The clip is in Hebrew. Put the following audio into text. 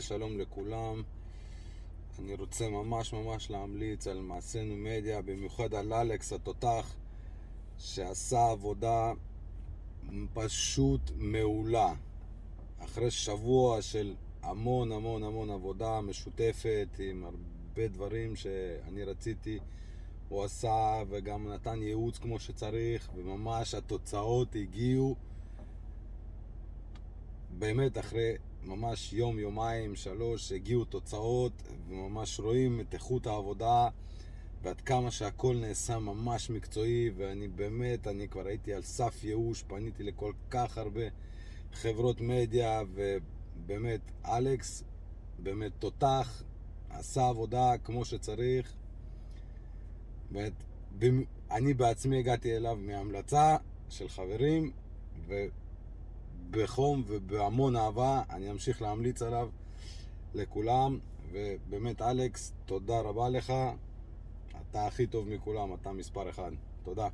שלום לכולם. אני רוצה ממש להמליץ על מעשינו מדיה, במיוחד על אלכס התותח, שעשה עבודה פשוט מעולה. אחרי שבוע של המון עבודה משותפת עם הרבה דברים שאני רציתי, הוא עשה וגם נתן ייעוץ כמו שצריך, וממש התוצאות הגיעו באמת אחרי ממש יומיים, 3, הגיעו תוצאות, וממש רואים את איכות העבודה ועד כמה שהכל נעשה ממש מקצועי. ואני באמת, אני כבר הייתי על סף ייאוש, פניתי לכל כך הרבה חברות מדיה, ובאמת אלכס באמת תותח, עשה עבודה כמו שצריך. באמת, אני בעצמי הגעתי אליו מהמלצה של חברים, בחום ובהמון אהבה אני אמשיך להמליץ עליו לכולם. ובאמת אלכס, תודה רבה לך, אתה הכי טוב מכולם, אתה מספר 1. תודה.